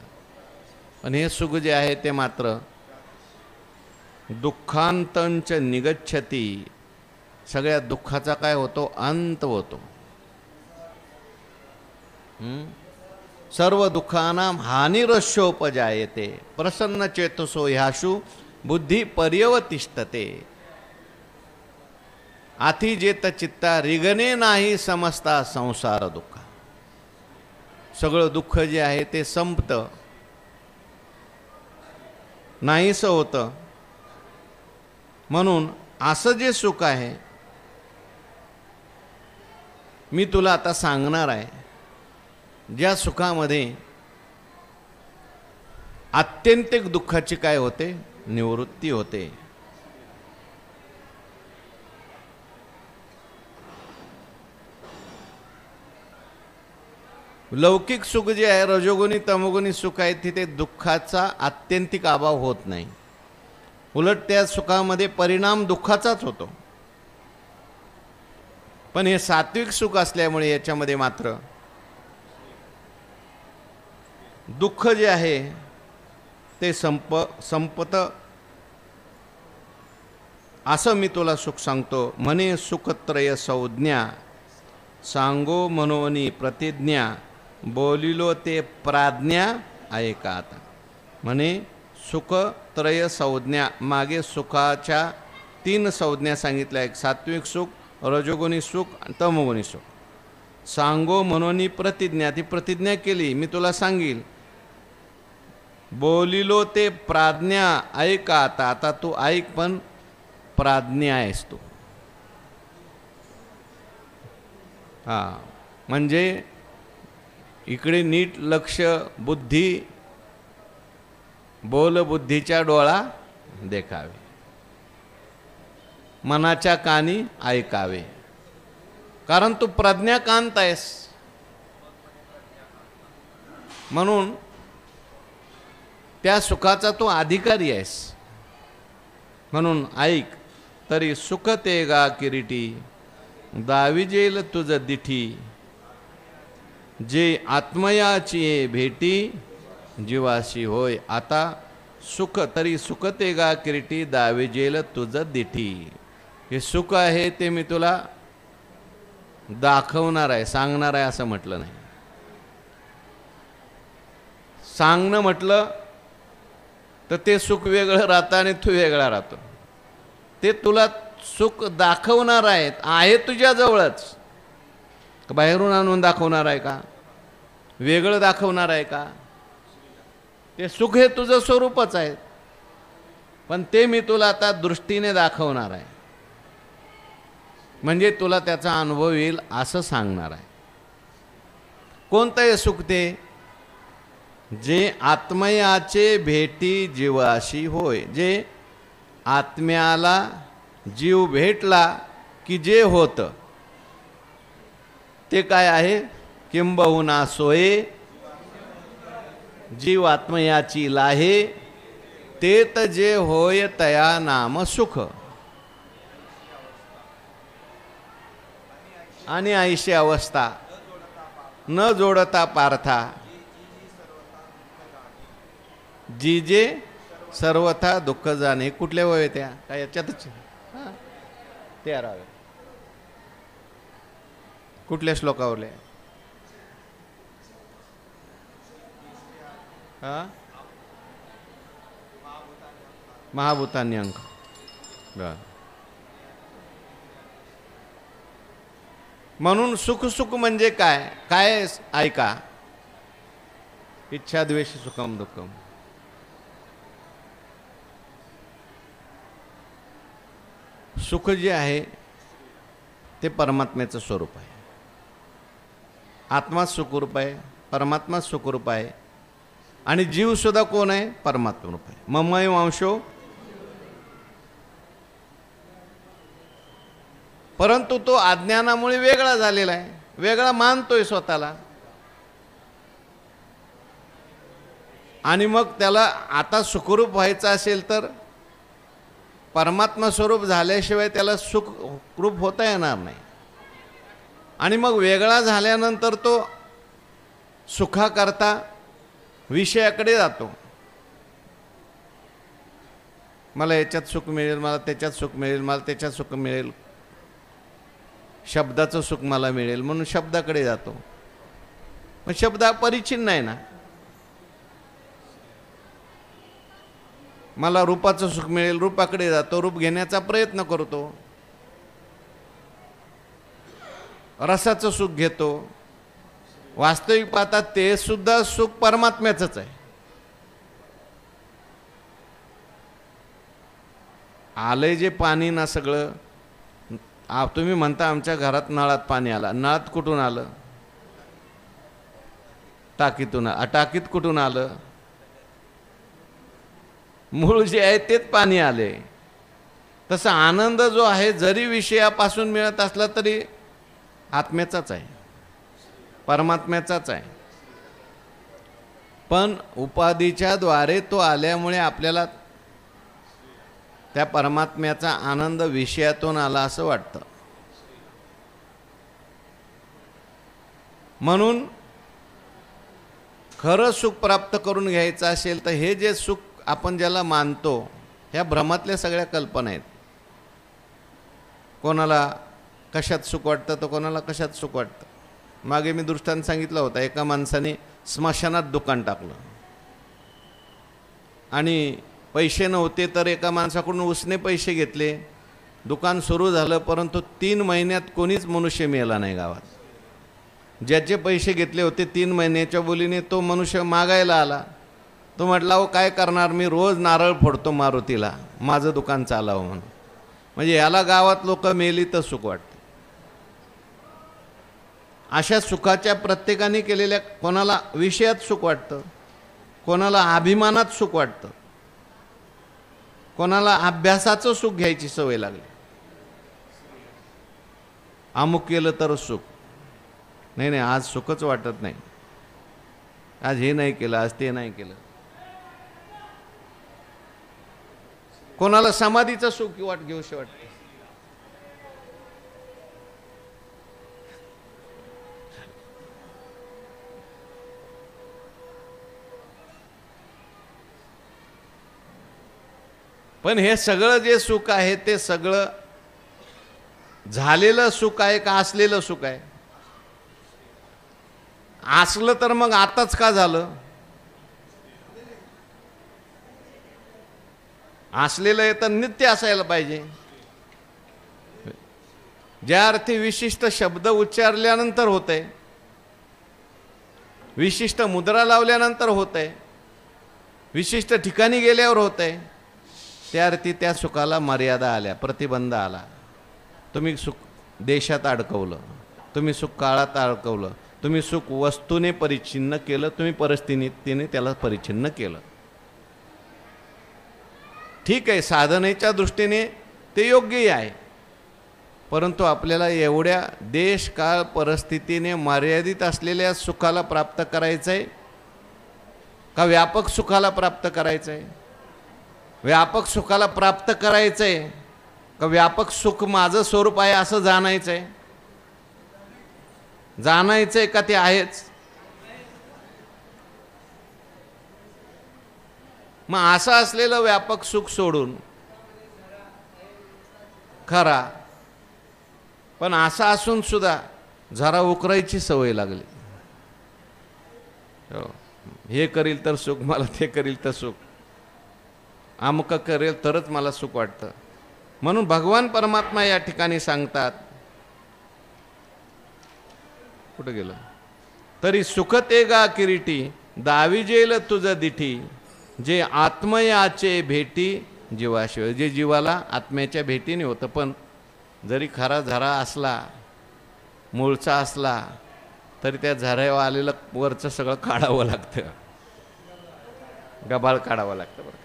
पण हे सुख जे आहे ते मात्र दुःखांतंच निगच्छती. सगळ्या दुःखाचा काय होतो? अंत होतो. सर्व दुःखानां हानिरस्योपजायते प्रसन्न चेतसो ह्याशु बुद्धी पर्यवतिष्ठते. आथी जेत चित्ता रिगणे नाही समजता संसार दुःख. सगळं दुःख जे आहे ते संपतं, नाहीसं होतं. म्हणून असं जे सुख आहे मी तुला आता सांगणार आहे, ज्या सुखामध्ये आत्यंतिक दुःखाची काय होते, निवृत्ती होते. लौकिक सुख जे आहे, रजोगुणी तमोगुणी सुख आहे, तिथे दुःखाचा आत्यंतिक अभाव होत नाही. उलट त्या सुखामध्ये परिणाम दुःखाचाच होतो. पण हे सात्विक सुख असल्यामुळे याच्यामध्ये मात्र दुःख जे आहे ते संपतं. असं मी तुला सुख सांगतो. म्हणे सुखत्रय संज्ञा सांगो मनोनी प्रतिज्ञा बोलिलो ते प्राज्ञा ऐका आता. म्हणे सुखत्रय संज्ञा, मागे सुखाच्या 3 संज्ञा सांगितल्या. एक सात्विक सुख, रजोगुणी सुख आणि तमोगुणी सुख. सांगो मनोनी प्रतिज्ञा, ती प्रतिज्ञा केली मी तुला सांगील. बोलिलो ते प्राज्ञा ऐका आता. आता तू ऐक, पण प्राज्ञा आहेस तू. म्हणजे इकडे नीट लक्ष, बुद्धी, बोल बुद्धीच्या डोळा देखावे, मनाच्या कानी ऐकावे. कारण तू प्रज्ञाकांत आहेस. म्हणून त्या सुखाचा तू अधिकारी आहेस. म्हणून ऐक. तरी सुख ते गा किरीटी दाविजेल तुझ दिठी जे आत्मयाची भेटी जीवाशी होय. आता सुख तरी सुख ते गा किरीटी दाविजेल तुझ दिठी. हे सुख आहे ते मी तुला दाखवणार आहे, सांगणार आहे असं म्हटलं नाही. सांगणं म्हटलं तर ते सुख वेगळं राहतं आणि तू वेगळा राहतो. ते तुला सुख दाखवणार आहे तुझ्या जवळच. बाहेरून आणून दाखवणार आहे का, वेगळं दाखवणार आहे का? ते सुख हे तुझं स्वरूपच आहे. पण ते मी तुला आता दृष्टीने दाखवणार आहे, म्हणजे तुला त्याचा अनुभव येईल असं सांगणार आहे. कोणतं हे सुख? ते जे आत्मयाचे भेटी जीवाशी होय. जे आत्म्याला जीव भेटला की जे होतं ते काय आहे? किंबहुना सोये जीव आत्मयाची लाहे तेत जे होय तया नाम सुख. आणि ऐशी अवस्था न जोडता पार्था जी जे सर्वथा दुःख जाणे. कुठल्या वय त्या काय याच्यातच 13 कुठल्या श्लोकावरले? महाभूतान्य अंक. म्हणून सुख सुख म्हणजे काय? काय ऐका. इच्छा द्वेष सुखम दुःखम. सुख जे आहे ते परमात्म्याचं स्वरूप आहे. आत्मा सुखरूप आहे, परमात्मा सुखरूप आहे. आणि जीव सुद्धा कोण आहे? परमात्मा रूप आहे. ममय वंशो. परंतु तो अज्ञानामुळे वेगळा झालेला आहे, वेगळा मानतोय स्वतःला. आणि मग त्याला आता सुखरूप व्हायचं असेल तर परमात्मा स्वरूप झाल्याशिवाय त्याला सुखरूप होता येणार नाही. आणि मग वेगळा झाल्यानंतर तो सुखाकरता विषयाकडे जातो. मला याच्यात सुख मिळेल, मला त्याच्यात सुख मिळेल, मला त्याच्यात सुख मिळेल, शब्दाचं सुख मला मिळेल म्हणून शब्दाकडे जातो. पण शब्द हा परिच्छिन्न आहे ना. मला रूपाचं सुख मिळेल, रूपाकडे जातो, रूप घेण्याचा प्रयत्न करतो. रसाचं सुख घेतो, वास्तविक पाहता ते सुद्धा सुख परमात्म्याचंच आहे. आलंय जे पाणी ना सगळं, तुम्ही म्हणता आमच्या घरात नळात पाणी आलं, नळात कुठून आलं? टाकीतून. टाकीत कुठून आलं? मूळ जे आहे तेच पाणी आले. तसा आनंद जो आहे जरी विषयापासून मिळत असला तरी आत्म्याचाच आहे, परमात्म्याचाच आहे. पण उपाधीच्या द्वारे तो आल्यामुळे आपल्याला त्या परमात्म्याचा आनंद विषयातून आला असं वाटतं. म्हणून खरं सुख प्राप्त करून घ्यायचं असेल तर हे जे सुख आपण ज्याला मानतो ह्या भ्रमातल्या सगळ्या कल्पना आहेत. कोणाला कशात सुख वाटतं तर कोणाला कशात सुख वाटतं. मागे मी दृष्टांत सांगितलं होता, एका माणसाने स्मशानात दुकान टाकलं आणि पैसे नव्हते तर एका माणसाकडून उसने पैसे घेतले, दुकान सुरू झालं, परंतु 3 महिन्यात कोणीच मनुष्य मिळाला नाही गावात. ज्याचे पैसे घेतले होते 3 महिन्याच्या बोलीने तो मनुष्य मागायला आला. तो म्हटला, हो काय करणार, मी रोज नारळ फोडतो मारुतीला, माझं दुकान चालावं म्हणून. म्हणजे याला गावात लोक मेली तर सुख वाटतं. अशा सुखाच्या प्रत्येकाने केलेल्या, कोणाला विषयात सुख वाटतं, कोणाला अभिमानात सुख वाटतं, कोणाला अभ्यासाचं सुख घ्यायची सवय लागली. अमुक केलं तर सुख, नाही नाही आज सुखच वाटत नाही, आज हे नाही केलं, आज ते नाही केलं. कोणाला समाधीचं सुख वाट घेऊशी वाटतं. पण हे सगळं जे सुख आहे ते सगळं झालेलं सुख आहे का असलेलं सुख आहे? असलं तर मग आताच का झालं? असलेलं आहे तर नित्य असायला पाहिजे. ज्या अर्थी विशिष्ट शब्द उच्चारल्यानंतर होतंय, विशिष्ट मुद्रा लावल्यानंतर होतंय, विशिष्ट ठिकाणी गेल्यावर होतंय, त्या अर्थी त्या सुखाला मर्यादा आल्या, प्रतिबंध आला. तुम्ही सुख देशात अडकवलं, तुम्ही सुख काळात अडकवलं, तुम्ही सुख वस्तूने परिच्छिन्न केलं, तुम्ही परिस्थितीने त्याला परिच्छिन्न केलं. ठीक आहे, साधनेच्या दृष्टीने ते योग्यही आहे, परंतु आपल्याला एवढ्या देश काळ परिस्थितीने मर्यादित असलेल्या सुखाला प्राप्त करायचं आहे का व्यापक सुखाला प्राप्त करायचं आहे? व्यापक सुखाला प्राप्त करायचं आहे का व्यापक सुख माझं स्वरूप आहे असं जाणायचं आहे? जाणायचं आहे का ते आहेच? मग असं असलेलं व्यापक सुख सोडून खरा, पण असं असून सुद्धा जरा उकरायची सवय लागली. हे करील तर सुख, मला ते करील तर सुख, अमुक करेल तरच मला सुख वाटतं. म्हणून भगवान परमात्मा या ठिकाणी सांगतात, कुठं गेलं, तरी सुख ते गा किरीटी, दावी जेल तुझं दिठी, जे आत्मयाचे भेटी जीवाशिवाय. जे जीवाला आत्म्याच्या भेटीने होतं, पण जरी खरा झरा असला, मूळचा असला, तरी त्या झऱ्यावर आलेलं वरचं सगळं काढावं लागतं, गबाळ काढावं लागतं. बरं,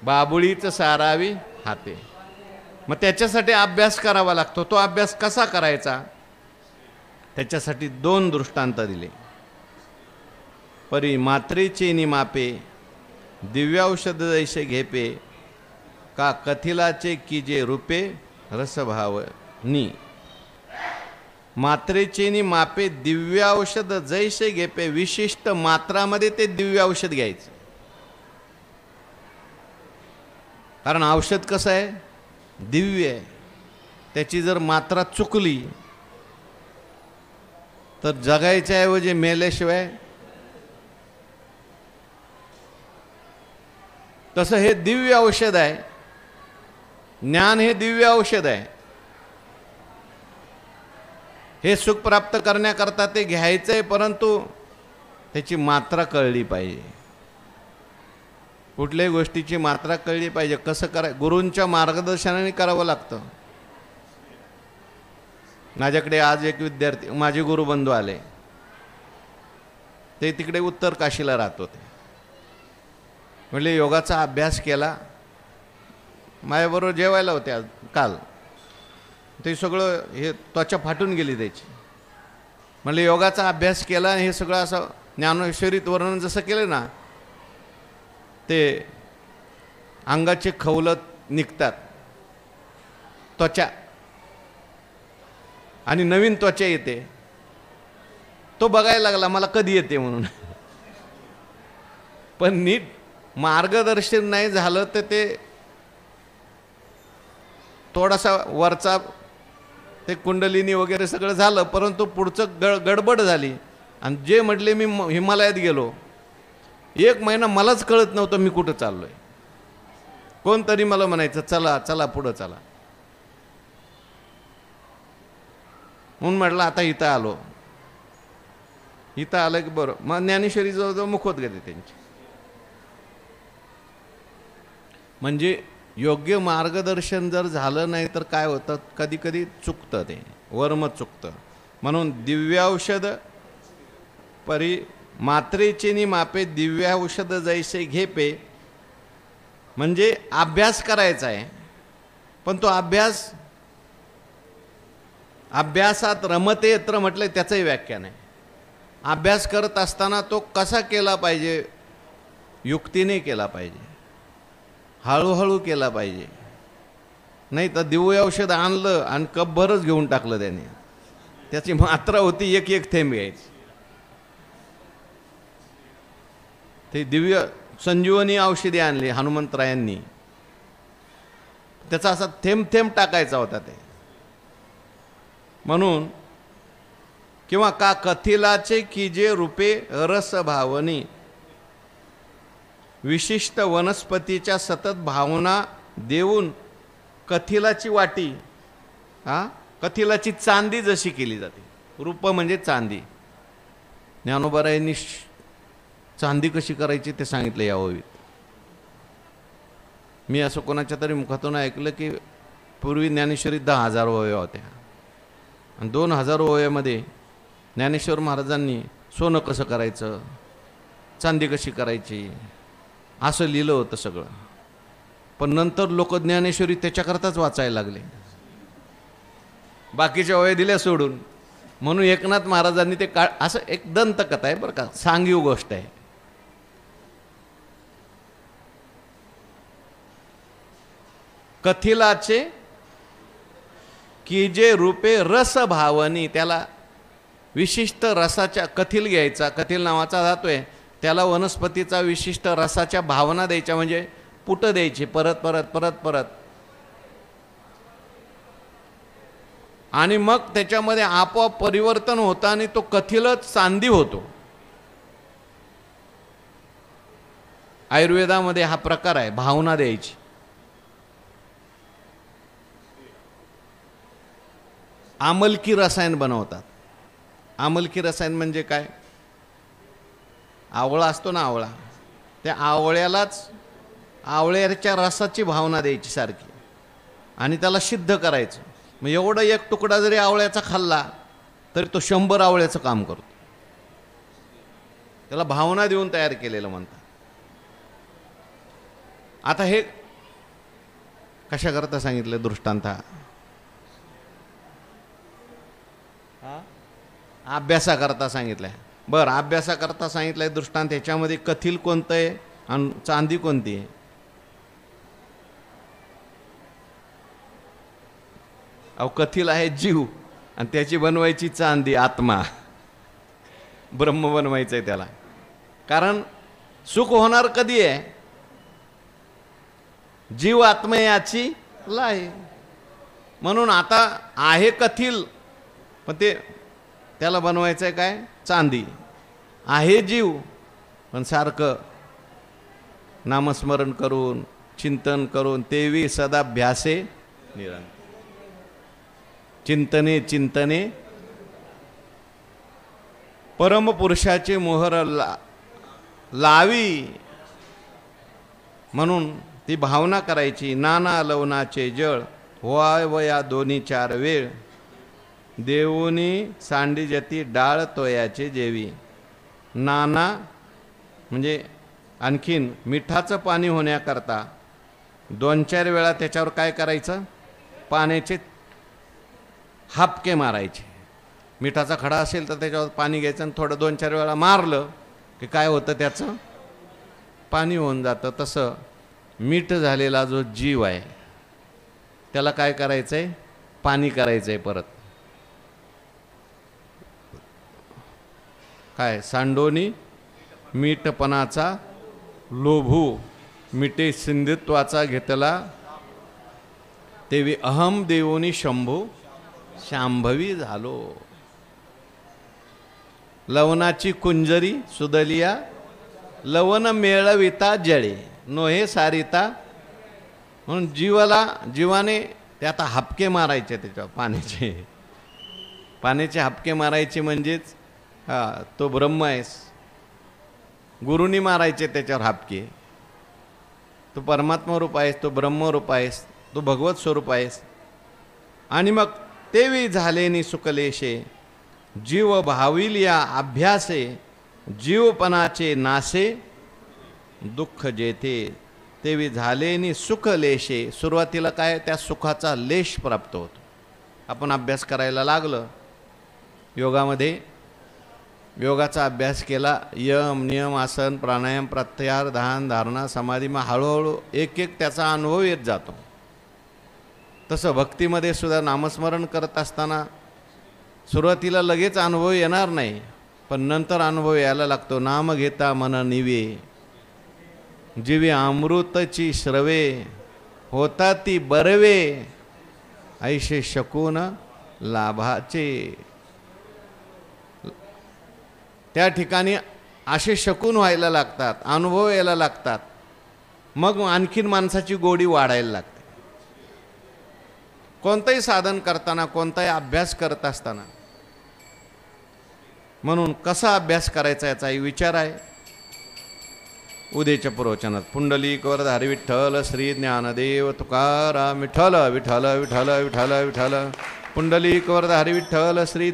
बाबुळीचं सारावी हाते. मग त्याच्यासाठी अभ्यास करावा लागतो. तो अभ्यास कसा करायचा? त्याच्यासाठी 2 दृष्टांत दिले. परी मात्रेचे निमापे, दिव्याौषध जैसे घेपे, का कथिलाचे की जे रूपे रसभावनी. मात्रेचे निमापे, दिव्य औषध जैसे घेपे, विशिष्ट मात्रामध्ये ते दिव्य औषध घ्यायचं. कारण औषध कसं आहे? दिव्य आहे. त्याची जर मात्रा चुकली तर जगायच्या ऐवजी मेल्याशिवाय. तसं हे दिव्य औषध आहे. ज्ञान हे दिव्य औषध आहे. हे सुख प्राप्त करण्याकरता ते घ्यायचं आहे, परंतु त्याची मात्रा कळली पाहिजे. कुठल्याही गोष्टीची मात्रा कळली पाहिजे. कसं कराय, गुरूंच्या मार्गदर्शनाने करावं लागतं. माझ्याकडे आज एक विद्यार्थी, माझे गुरुबंधू आले. ते तिकडे उत्तर काशीला राहत होते. म्हणजे योगाचा अभ्यास केला. माझ्याबरोबर जेवायला होते आज काल. ते सगळं हे त्वचा फाटून गेली त्याची. म्हणजे योगाचा अभ्यास केला. हे सगळं असं ज्ञानेश्वरीत वर्णन जसं केलं ना, ते अंगाचे खवलत निघतात, त्वचा, आणि नवीन त्वचा येते. तो बघायला लागला मला कधी येते म्हणून. पण नीट मार्गदर्शन नाही झालं तर ते थोडासा वरचा ते कुंडलिनी वगैरे सगळं झालं, परंतु पुढचं गडबड झाली. आणि जे म्हटले मी हिमालयात गेलो, 1 महिना मलाच कळत नव्हतं मी कुठं चाललोय. कोणतरी मला म्हणायचं चला चला पुढं चला. म्हणून म्हटलं आता इथं आलो. इथं आलं की बरं, मग ज्ञानेश्वरी जवळ मुखवत गेले त्यांची. म्हणजे योग्य मार्गदर्शन जर झालं नाही तर काय होतं, कधी कधी चुकतं, ते वर्म चुकतं. म्हणून दिव्याौषध परी मात्रेचे नि मापे, दिव्याौषध जैसे घेपे. म्हणजे अभ्यास करायचा आहे, पण तो अभ्यासात रमते यत्र म्हटलं त्याचंही व्याख्यान आहे. अभ्यास करत असताना तो कसा केला पाहिजे, युक्तीने केला पाहिजे, हळूहळू केला पाहिजे. नाही तर दिव्य औषध आणलं आणि कपभरच घेऊन टाकलं त्याने. त्याची मात्रा होती 1-1 थेंब घ्यायची. ते दिव्य संजीवनी औषधी आणली हनुमंतरायांनी, त्याचा असा थेंब थेंब टाकायचा होता ते. म्हणून किंवा का कथिलाचे की जे रूपे रस भावनी, विशिष्ट वनस्पतीच्या सतत भावना देऊन कथिलाची वाटी, कथिलाची चांदी जशी केली जाते. रूप म्हणजे चांदी. ज्ञानोबारायांनी चांदी कशी करायची ते सांगितलं या ओवीत. मी असं कोणाच्या तरी मुखातून ऐकलं की पूर्वी ज्ञानेश्वरी 10,000 ओव्या होत्या, आणि 2,000 ओव्यामध्ये ज्ञानेश्वर महाराजांनी सोनं कसं करायचं, चांदी कशी करायची, असं लिहिलं होतं सगळं. पण नंतर लोक ज्ञानेश्वरी त्याच्याकरताच वाचायला लागले, बाकीच्या ओव्या दिल्या सोडून. म्हणून एकनाथ महाराजांनी ते असं एक दंतकथा आहे बरं का, सांगीव गोष्ट आहे. कथिलाचे की जे रूपे रस भावनी, त्याला विशिष्ट रसाच्या, कथिल घ्यायचा, कथिल नावाचा धातू आहे, त्याला वनस्पतीचा विशिष्ट रसाच्या भावना द्यायच्या. म्हणजे पुट द्यायची परत परत परत परत, आणि मग त्याच्यामध्ये आपोआप परिवर्तन होतं आणि तो कथिलच चांदी होतो. आयुर्वेदामध्ये हा प्रकार आहे, भावना द्यायची. आमलकी रसायन बनवतात. आमलकी रसायन म्हणजे काय, आवळा असतो ना, आवळा, त्या आवळ्यालाच आवळ्याच्या रसाची भावना द्यायची सारखी, आणि त्याला सिद्ध करायचं. मग एवढा एक तुकडा जरी आवळ्याचा खाल्ला तरी तो 100 आवळ्याचं काम करतो. त्याला भावना देऊन तयार केलेलं म्हणतात. आता हे कशा करता सांगितलं दृष्टांत, अभ्यासाकरता सांगितलंय. बरं, अभ्यासाकरता सांगितलंय दृष्टांत. ह्याच्यामध्ये कथिल कोणतं आहे आणि चांदी कोणती आहे? अहो, कथिल आहे जीव, आणि त्याची बनवायची चांदी आत्मा, ब्रह्म बनवायचं आहे त्याला. कारण सुख होणार कधी आहे, जीव आत्मा याची लाय. म्हणून आता आहे कथिल, पण त्याला बनवायचं आहे काय, चांदी. आहे जीव, पण सारखं नामस्मरण करून चिंतन करून तेवी सदाभ्यासे निरंतर. चिंतने चिंतने परमपुरुषाचे मोहर लावी म्हणून ती भावना करायची। नाना लवनाचे जळ व्हाय वया दोन्ही चार वेळ, देऊनी सांडी जती डाळ तोयाचे जेवी। नाना म्हणजे आणखीन मिठाचं पाणी होण्याकरता 2-4 वेळा त्याच्यावर काय करायचं, पाण्याचे हापके मारायचे। मिठाचा खडा असेल तर त्याच्यावर पाणी घ्यायचं आणि थोडं 2-4 वेळा मारलं की काय होतं, त्याचं पाणी होऊन जातं। तसं मीठ झालेला जो जीव आहे त्याला काय करायचं आहे, पाणी करायचं आहे परत। काय सांडोनी मीठपणाचा लोभू, मिटे सिंधुत्वाचा घेतला, तेवी अहम देवोनी शंभू शांभवी झालो। लवनाची कुंजरी सुदलिया, लवन मेळविता जळे नोहे सारिता। म्हणून जीवाने ते आता हापके मारायचे त्याच्यावर पाण्याचे हापके मारायचे। म्हणजेच तो ब्रह्म आहेस, गुरुनी मारायचे त्याच्यावर हापके। तो परमात्मा रूप आहेस, तो ब्रह्म रूप आहेस, तो भगवत स्वरूप आहेस। आणि मग तेवी झालेनी सुकलेशे, जीव भाविल या अभ्यासे, जीवपणाचे नासे दुःख जेथे। तेवी झालेनी सुख लेशे, सुरुवातीला काय त्या सुखाचा लेश प्राप्त होतो। आपण अभ्यास करायला लागलं योगामध्ये, योगाचा अभ्यास केला, यम नियम आसन प्राणायाम प्रत्याहार ध्यान धारणा समाधी, मग हळूहळू एक एक त्याचा अनुभव येत जातो। तसं भक्तीमध्ये सुद्धा नामस्मरण करत असताना सुरुवातीला लगेच अनुभव येणार नाही, पण नंतर अनुभव यायला लागतो। नाम घेता मन निवे, जीवे अमृतची श्रवे, होता ती बरवे, ऐशे शकून लाभाचे। त्या ठिकाणी असे शकून व्हायला लागतात, अनुभव यायला लागतात, मग आणखीन माणसाची गोडी वाढायला लागते। कोणतंही साधन करताना, कोणताही अभ्यास करत असताना, म्हणून कसा अभ्यास करायचा याचाही विचार आहे। उद्याच्या प्रवचनात पुंडलिक वरधारी विठ्ठल श्री ज्ञानदेव तुकाराम विठ्ठल विठ्ठल विठ्ठल विठ्ठल विठ्ठल, पुंडलिक वरधारी विठ्ठल श्री